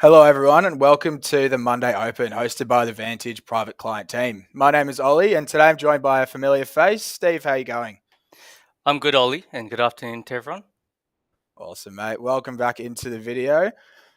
Hello, everyone, and welcome to the Monday Open hosted by the Vantage private client team. My name is Ollie, and today I'm joined by a familiar face. Steve, how are you going? I'm good, Ollie, and good afternoon to everyone. Awesome, mate. Welcome back into the video.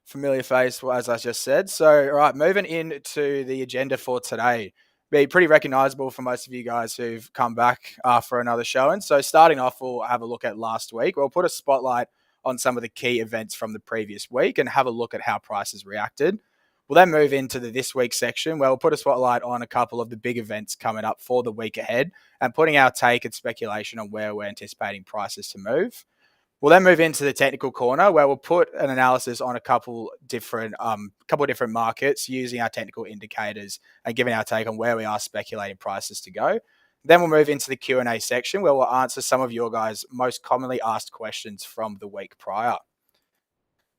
Familiar face, as I just said. So, all right, moving into the agenda for today. Be pretty recognizable for most of you guys who've come back for another showing. So, starting off, we'll have a look at last week. We'll put a spotlight on some of the key events from the previous week and have a look at how prices reacted. We'll then move into the this week section where we'll put a spotlight on a couple of the big events coming up for the week ahead and putting our take and speculation on where we're anticipating prices to move. We'll then move into the technical corner where we'll put an analysis on a couple different markets using our technical indicators and giving our take on where we are speculating prices to go. Then we'll move into the Q&A section where we'll answer some of your guys' most commonly asked questions from the week prior.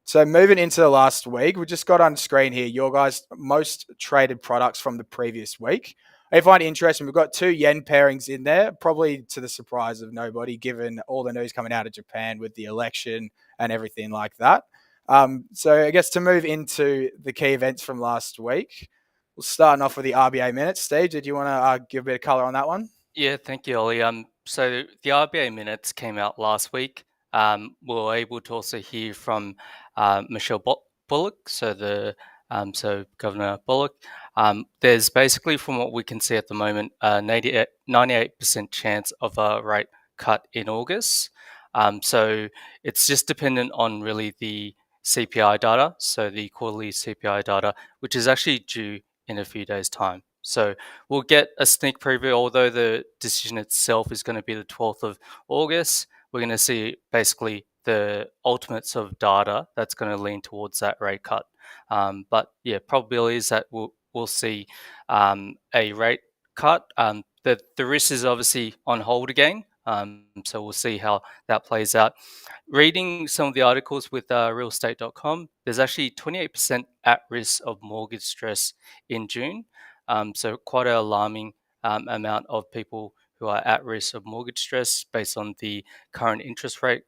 So moving into the last week, we just got on screen here your guys' most traded products from the previous week. I find it interesting. We've got two yen pairings in there, probably to the surprise of nobody, given all the news coming out of Japan with the election and everything like that. So I guess to move into the key events from last week, we'll start off with the RBA minutes. Steve, did you want to give a bit of color on that one? Yeah, thank you, Ollie. So the RBA minutes came out last week. We were able to also hear from Michelle Bullock, so Governor Bullock. There's basically, from what we can see at the moment, a 98% chance of a rate cut in August. So it's just dependent on really the CPI data, so the quarterly CPI data, which is actually due in a few days' time. So we'll get a sneak preview, although the decision itself is going to be the 12th of August. We're going to see basically the ultimate sort of data that's going to lean towards that rate cut. But yeah, probability is that we'll see a rate cut. The risk is obviously on hold again. So we'll see how that plays out. Reading some of the articles with realestate.com, there's actually 28% at risk of mortgage stress in June. So quite an alarming amount of people who are at risk of mortgage stress based on the current interest rate.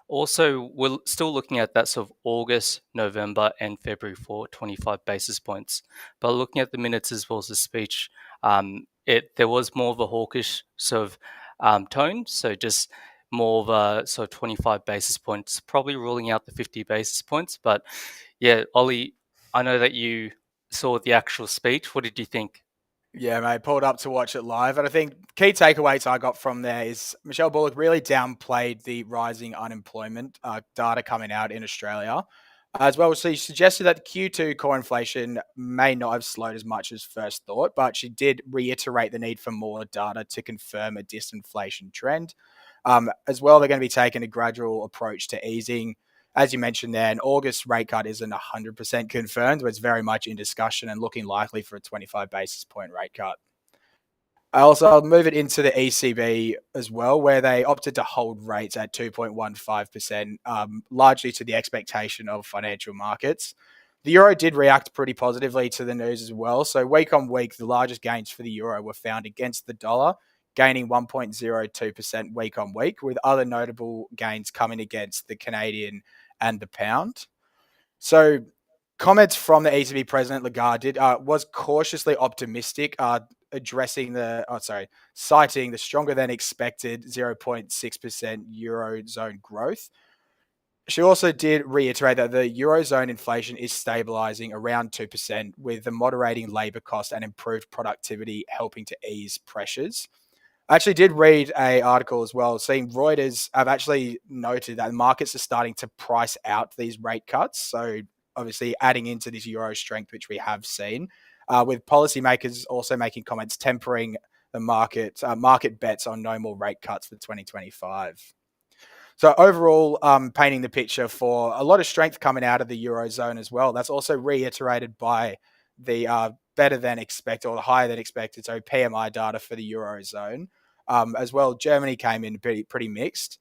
Also, we're still looking at that sort of August, November, and February for 25 basis points. But looking at the minutes as well as the speech, there was more of a hawkish sort of tone. So just more of a sort of 25 basis points, probably ruling out the 50 basis points. But yeah, Ollie, I know that you saw the actual speech. What did you think? Yeah, mate, pulled up to watch it live. And I think key takeaways I got from there is Michelle Bullock really downplayed the rising unemployment data coming out in Australia. As well, she suggested that Q2 core inflation may not have slowed as much as first thought, but she did reiterate the need for more data to confirm a disinflation trend. As well, they're going to be taking a gradual approach to easing. As you mentioned there, an August rate cut isn't 100% confirmed, but it's very much in discussion and looking likely for a 25 basis point rate cut. I'll move it into the ECB as well, where they opted to hold rates at 2.15%, largely to the expectation of financial markets. The euro did react pretty positively to the news as well. So week on week, the largest gains for the euro were found against the dollar, gaining 1.02% week on week, with other notable gains coming against the Canadian and the pound. So comments from the ECB president Lagarde was cautiously optimistic, citing the stronger than expected 0.6% eurozone growth. She also did reiterate that the eurozone inflation is stabilizing around 2%, with the moderating labor cost and improved productivity helping to ease pressures. I actually did read a article as well, saying Reuters have actually noted that markets are starting to price out these rate cuts. So obviously adding into this euro strength, which we have seen, with policymakers also making comments tempering the market bets on no more rate cuts for 2025. So overall, painting the picture for a lot of strength coming out of the eurozone as well. That's also reiterated by the better than expected or the higher than expected, so PMI data for the eurozone. As well, Germany came in pretty mixed.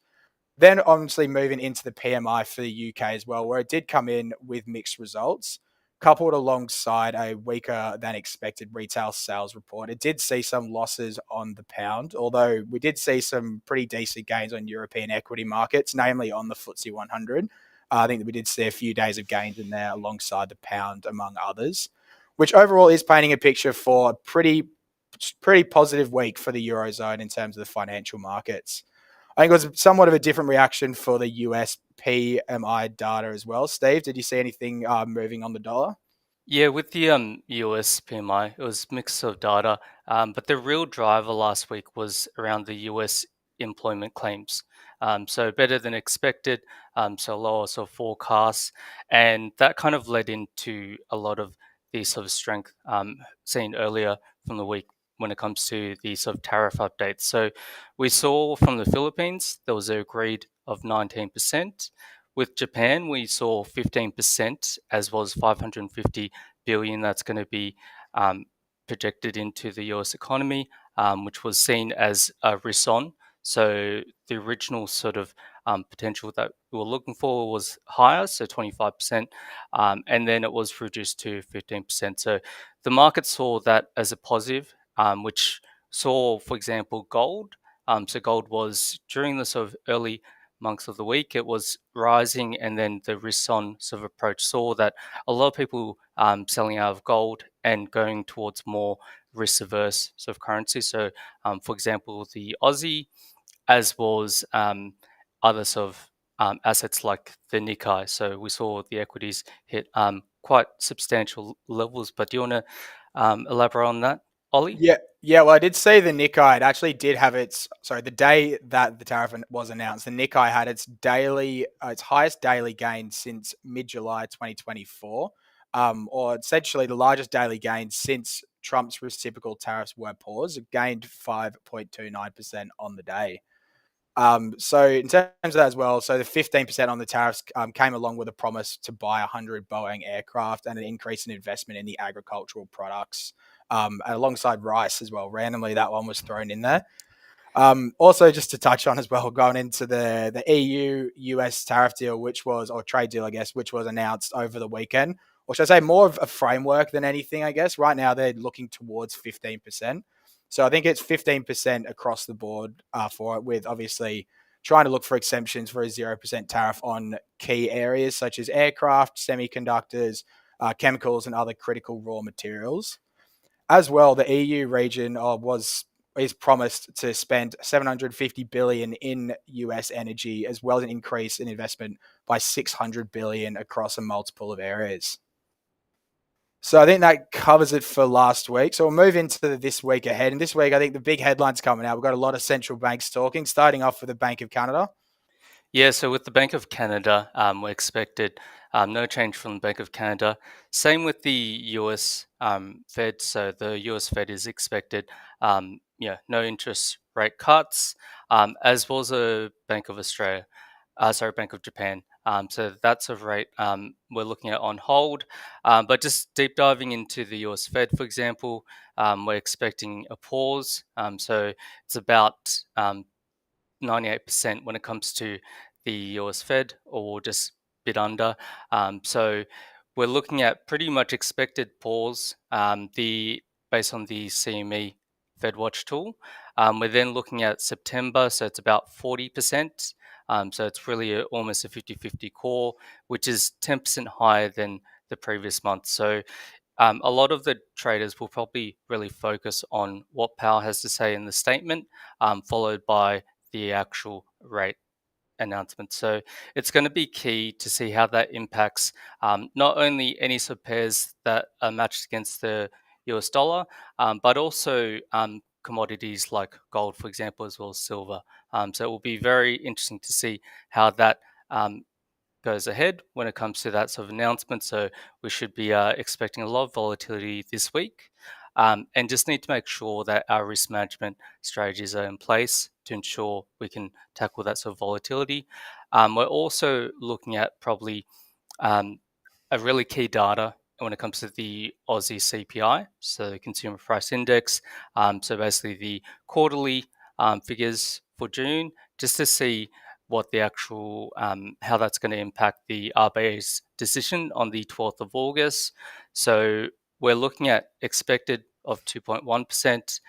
Then obviously moving into the PMI for the UK as well, where it did come in with mixed results, coupled alongside a weaker than expected retail sales report. It did see some losses on the pound, although we did see some pretty decent gains on European equity markets, namely on the FTSE 100. I think that we did see a few days of gains in there alongside the pound, among others, which overall is painting a picture for a pretty positive week for the Eurozone in terms of the financial markets. I think it was somewhat of a different reaction for the US PMI data as well. Steve, did you see anything moving on the dollar? Yeah, with the US PMI, it was mix of data, but the real driver last week was around the US employment claims. So better than expected, so lower sort of forecasts, and that kind of led into a lot of the sort of strength seen earlier from the week when it comes to the sort of tariff updates. So we saw from the Philippines there was a agreed of 19%. With Japan, we saw 15%, as was 550 billion that's going to be um, projected into the US economy, which was seen as a risk on. So the original sort of potential that we were looking for was higher, so 25%, and then it was reduced to 15%. So the market saw that as a positive, which saw, for example, gold. So gold was during the sort of early months of the week, it was rising, and then the risk on sort of approach saw that a lot of people selling out of gold and going towards more risk averse sort of currency. So, for example, the Aussie, as well as other sort of assets like the Nikkei. So we saw the equities hit quite substantial levels. But do you want to elaborate on that, Ollie? Yeah. Well, I did see the Nikkei. It actually did have the day that the tariff was announced, the Nikkei had its highest daily gain since mid-July 2024, or essentially the largest daily gain since Trump's reciprocal tariffs were paused. It gained 5.29% on the day. So in terms of that as well, so the 15% on the tariffs came along with a promise to buy 100 Boeing aircraft and an increase in investment in the agricultural products, and alongside rice as well. Randomly, that one was thrown in there. Also, just to touch on as well, going into the EU US tariff deal, or trade deal, I guess, which was announced over the weekend, or should I say more of a framework than anything, I guess. Right now, they're looking towards 15%. So I think it's 15% across the board for it, with obviously trying to look for exemptions for a 0% tariff on key areas such as aircraft, semiconductors, chemicals, and other critical raw materials. As well, the EU region is promised to spend 750 billion in US energy, as well as an increase in investment by 600 billion across a multiple of areas. So I think that covers it for last week. So we'll move into this week ahead. And this week, I think the big headlines coming out. We've got a lot of central banks talking, starting off with the Bank of Canada. Yeah, so with the Bank of Canada, we expected no change from the Bank of Canada. Same with the US Fed. So the US Fed is expected, no interest rate cuts, as well as the Bank of Australia, Bank of Japan. So that's a rate we're looking at on hold. But just deep diving into the US Fed, for example, we're expecting a pause. So it's about 98% when it comes to the US Fed, or just a bit under. So we're looking at pretty much expected pause, based on the CME FedWatch tool. We're then looking at September, so it's about 40%. So it's really almost a 50-50 core, which is 10% higher than the previous month. So a lot of the traders will probably really focus on what Powell has to say in the statement, followed by the actual rate announcement. So it's going to be key to see how that impacts not only any sub pairs that are matched against the US dollar, but also commodities like gold, for example, as well as silver. So it will be very interesting to see how that goes ahead when it comes to that sort of announcement. So we should be expecting a lot of volatility this week, and just need to make sure that our risk management strategies are in place to ensure we can tackle that sort of volatility. We're also looking at probably um, a really key data when it comes to the Aussie CPI, so the Consumer Price Index. So basically the quarterly figures for June, just to see what the actual how that's going to impact the RBA's decision on the 12th of August. So we're looking at expected of 2.1%,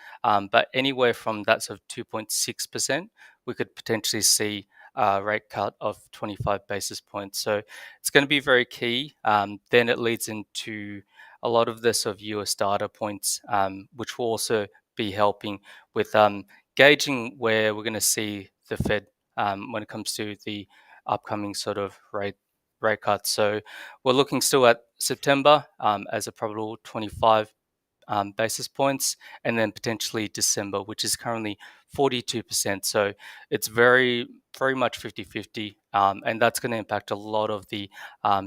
but anywhere from that sort of 2.6%, we could potentially see rate cut of 25 basis points. So it's going to be very key. Then it leads into a lot of the sort of US data points, which will also be helping with gauging where we're going to see the Fed when it comes to the upcoming sort of rate cuts. So we're looking still at September as a probable 25 basis points, and then potentially December, which is currently 42%. So it's very much 50-50, and that's going to impact a lot of the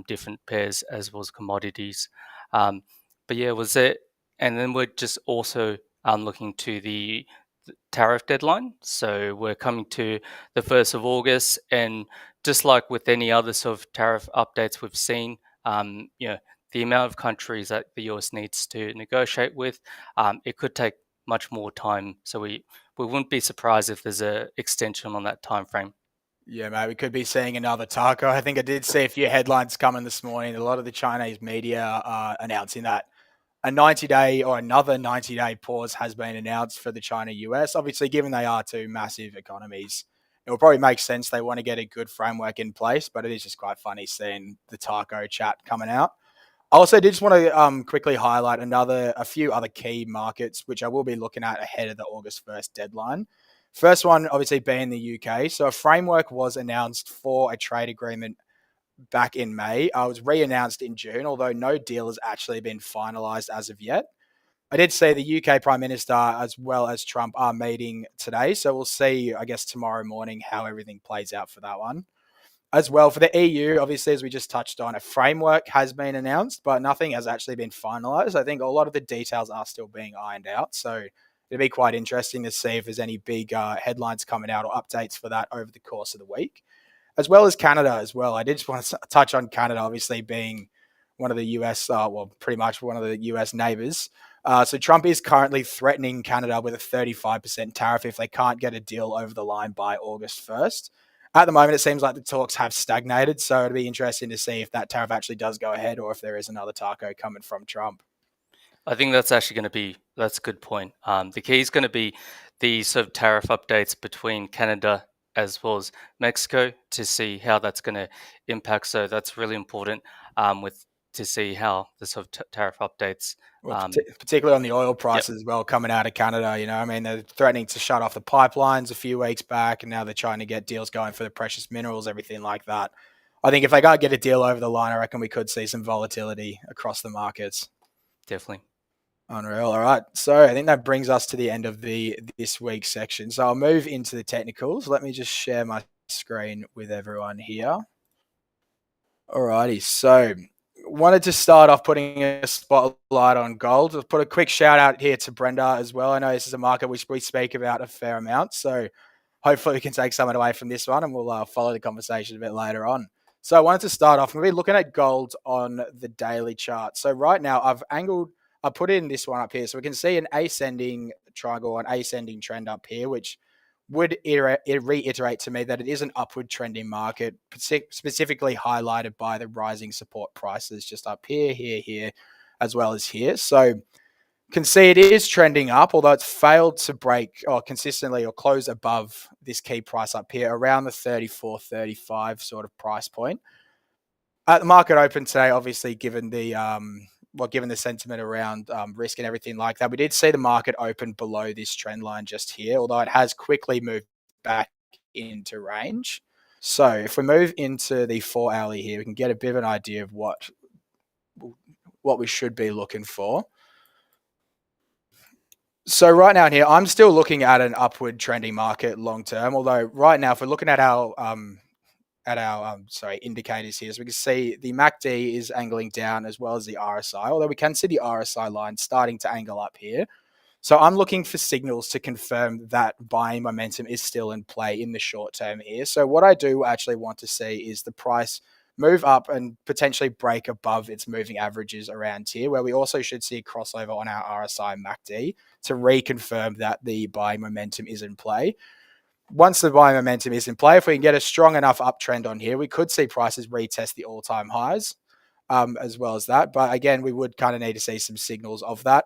different pairs as well as commodities. But yeah, was it? And then we're just also looking to the tariff deadline. So we're coming to the 1st of August, and just like with any other sort of tariff updates we've seen, the amount of countries that the US needs to negotiate with, it could take much more time. So we wouldn't be surprised if there's an extension on that time frame. Yeah, mate, we could be seeing another taco. I think I did see a few headlines coming this morning. A lot of the Chinese media are announcing that a 90-day or another 90-day pause has been announced for the China-US. Obviously, given they are two massive economies, it will probably make sense they want to get a good framework in place, but it is just quite funny seeing the taco chat coming out. I also did just want to quickly highlight a few other key markets, which I will be looking at ahead of the August 1st deadline. First one, obviously, being the UK. So a framework was announced for a trade agreement back in May. It was re-announced in June, although no deal has actually been finalised as of yet. I did say the UK Prime Minister as well as Trump are meeting today, so we'll see, I guess, tomorrow morning how everything plays out for that one. As well, for the EU, obviously, as we just touched on, a framework has been announced, but nothing has actually been finalised. I think a lot of the details are still being ironed out, so it'll be quite interesting to see if there's any big headlines coming out or updates for that over the course of the week. As well as Canada as well. I did just want to touch on Canada, obviously being one of the US, pretty much one of the US neighbors. So Trump is currently threatening Canada with a 35% tariff if they can't get a deal over the line by August 1st. At the moment, it seems like the talks have stagnated, so it'll be interesting to see if that tariff actually does go ahead or if there is another taco coming from Trump. I think that's actually going to be, that's a good point. The key is going to be the sort of tariff updates between Canada as well as Mexico to see how that's going to impact. So that's really important to see how the sort of tariff updates. Well, particularly on the oil prices as well, coming out of Canada. I mean, they're threatening to shut off the pipelines a few weeks back, and now they're trying to get deals going for the precious minerals, everything like that. I think if they can't get a deal over the line, I reckon we could see some volatility across the markets. Definitely. Unreal. All right. So I think that brings us to the end of this week's section. So I'll move into the technicals. Let me just share my screen with everyone here. Alrighty. So wanted to start off putting a spotlight on gold. I'll put a quick shout out here to Brenda as well. I know this is a market which we speak about a fair amount. So hopefully we can take something away from this one and we'll follow the conversation a bit later on. So I wanted to start off. We'll be looking at gold on the daily chart. So right now I put in this one up here. So we can see an ascending triangle, an ascending trend up here, which would reiterate to me that it is an upward trending market, specifically highlighted by the rising support prices just up here, as well as here. So can see it is trending up, although it's failed to break or consistently or close above this key price up here around the 34, 35 sort of price point. At the market open today, obviously, given the sentiment around risk and everything like that, we did see the market open below this trend line just here, although it has quickly moved back into range. So if we move into the 4 hourly here, we can get a bit of an idea of what we should be looking for. So right now here, I'm still looking at an upward trending market long term, although right now, if we're looking at our indicators here, so we can see the MACD is angling down as well as the RSI, although we can see the RSI line starting to angle up here. So I'm looking for signals to confirm that buying momentum is still in play in the short term here. So what I do actually want to see is the price move up and potentially break above its moving averages around here, where we also should see a crossover on our RSI MACD to reconfirm that the buying momentum is in play. Once the buying momentum is in play, if we can get a strong enough uptrend on here, we could see prices retest the all-time highs as well as that. But again, we would kind of need to see some signals of that.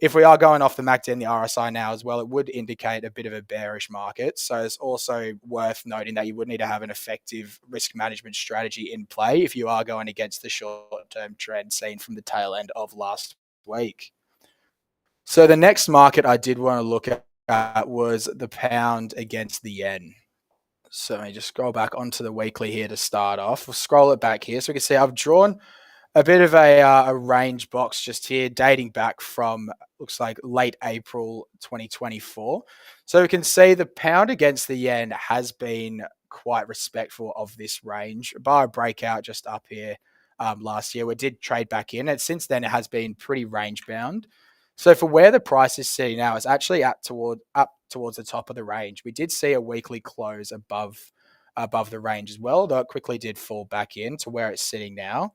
if we are going off the MACD and the RSI now as well, it would indicate a bit of a bearish market. So it's also worth noting that you would need to have an effective risk management strategy in play if you are going against the short-term trend seen from the tail end of last week. So the next market I did want to look at was the pound against the yen. So let me just scroll back onto the weekly here to start off. We'll scroll it back here. So we can see I've drawn a bit of a range box just here dating back from, looks like, late April 2024. So we can see the pound against the yen has been quite respectful of this range, bar a breakout just up here last year. We did trade back in, and since then it has been pretty range bound. So for where the price is sitting now, it's actually up towards the top of the range. We did see a weekly close above the range as well, though it quickly did fall back in to where it's sitting now.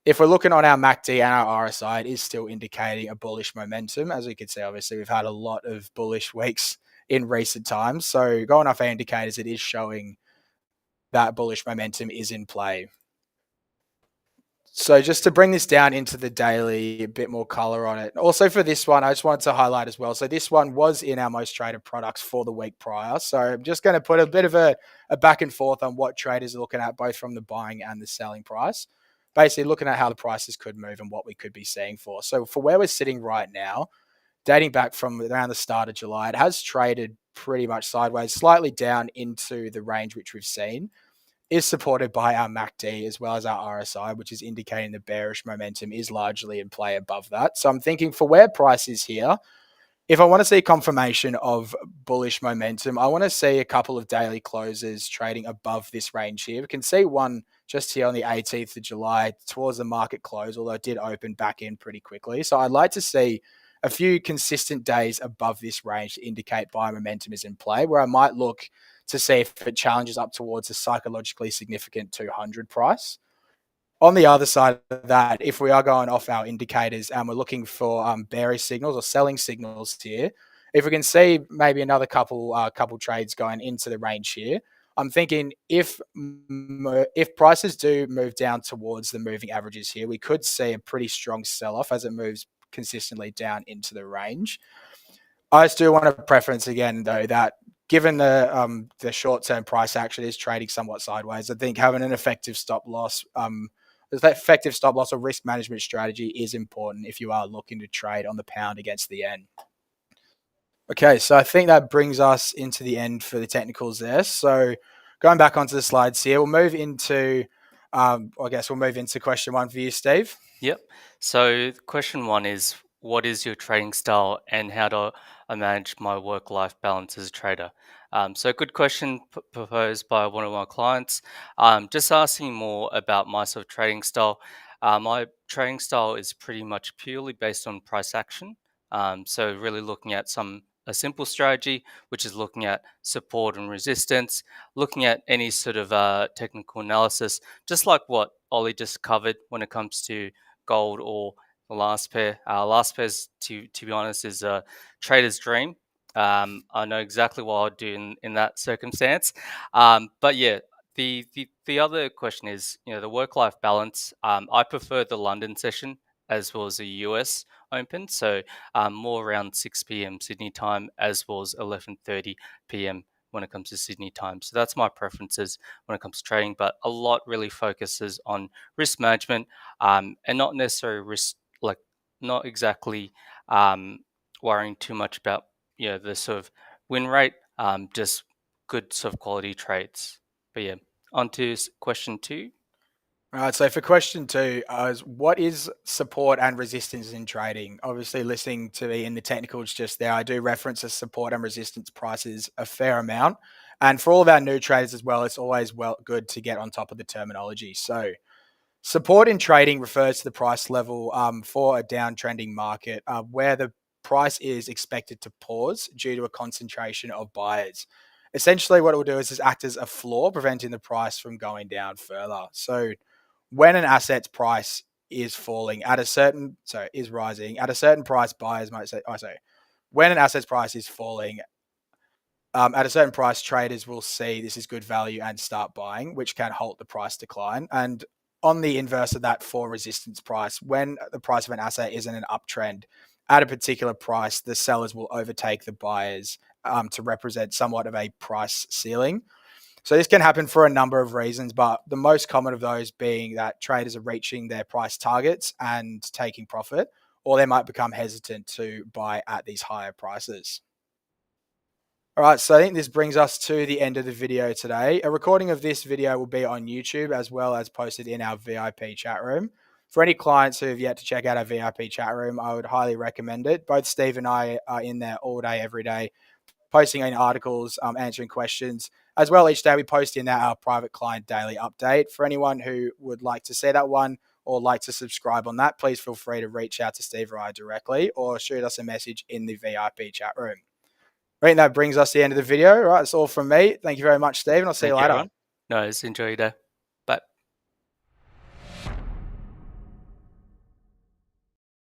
If we're looking on our MACD and our RSI, it is still indicating a bullish momentum. As we can see, obviously, we've had a lot of bullish weeks in recent times. So going off our indicators, it is showing that bullish momentum is in play. So just to bring this down into the daily, a bit more color on it. Also for this one, I just wanted to highlight as well. So this one was in our most traded products for the week prior. So I'm just going to put a bit of a back and forth on what traders are looking at, both from the buying and the selling price. Basically looking at how the prices could move and what we could be seeing for. So for where we're sitting right now, dating back from around the start of July, it has traded pretty much sideways, slightly down into the range which we've seen, is supported by our MACD as well as our RSI, which is indicating the bearish momentum is largely in play above that. So I'm thinking for where price is here, if I want to see confirmation of bullish momentum, I want to see a couple of daily closes trading above this range here. We can see one just here on the 18th of July towards the market close, although it did open back in pretty quickly. So I'd like to see a few consistent days above this range to indicate buy momentum is in play, where I might look to see if it challenges up towards a psychologically significant 200 price. On the other side of that, if we are going off our indicators and we're looking for bearish signals or selling signals here, if we can see maybe another couple trades going into the range here, I'm thinking if prices do move down towards the moving averages here, we could see a pretty strong sell-off as it moves consistently down into the range. I still want to preference again, though, that given the short-term price action is trading somewhat sideways, I think having an effective stop loss or risk management strategy is important if you are looking to trade on the pound against the yen. Okay, so I think that brings us into the end for the technicals there. So going back onto the slides here, we'll move into question one for you, Steve. Yep. So question one is, what is your trading style and how do I manage my work-life balance as a trader? So good question proposed by one of my clients. Just asking more about my sort of trading style. My trading style is pretty much purely based on price action. So really looking at a simple strategy, which is looking at support and resistance, looking at any sort of technical analysis, just like what Ollie just covered when it comes to gold or the last pair. Last pairs, to be honest, is a trader's dream. I know exactly what I'd do in that circumstance. But yeah, the other question is, the work-life balance. I prefer the London session as well as the US Open, so more around 6 p.m. Sydney time as well as 11:30 p.m. when it comes to Sydney time. So that's my preferences when it comes to trading, but a lot really focuses on risk management and not necessarily not exactly worrying too much about the sort of win rate, just good sort of quality trades. But yeah, on to question two. All right, so for question two, what is support and resistance in trading? Obviously, listening to me in the technicals just there, I do reference the support and resistance prices a fair amount. And for all of our new traders as well, it's always good to get on top of the terminology. So support in trading refers to the price level for a downtrending market where the price is expected to pause due to a concentration of buyers. Essentially, what it will do is act as a floor, preventing the price from going down further. So when an asset's price is falling is rising at a certain price, buyers might say, when an asset's price is falling at a certain price, traders will see this is good value and start buying, which can halt the price decline. And on the inverse of that, for resistance price, when the price of an asset is in an uptrend at a particular price, the sellers will overtake the buyers to represent somewhat of a price ceiling. So this can happen for a number of reasons, but the most common of those being that traders are reaching their price targets and taking profit, or they might become hesitant to buy at these higher prices. All right, so I think this brings us to the end of the video today. A recording of this video will be on YouTube as well as posted in our VIP chat room. For any clients who have yet to check out our VIP chat room, I would highly recommend it. Both Steve and I are in there all day, every day, posting in articles, answering questions. As well, each day we post in our private client daily update. For anyone who would like to see that one or like to subscribe on that, please feel free to reach out to Steve or I directly or shoot us a message in the VIP chat room. I think that brings us to the end of the video. All right, that's all from me. Thank you very much, Steve, and I'll see you later. Everyone. No, enjoy your day.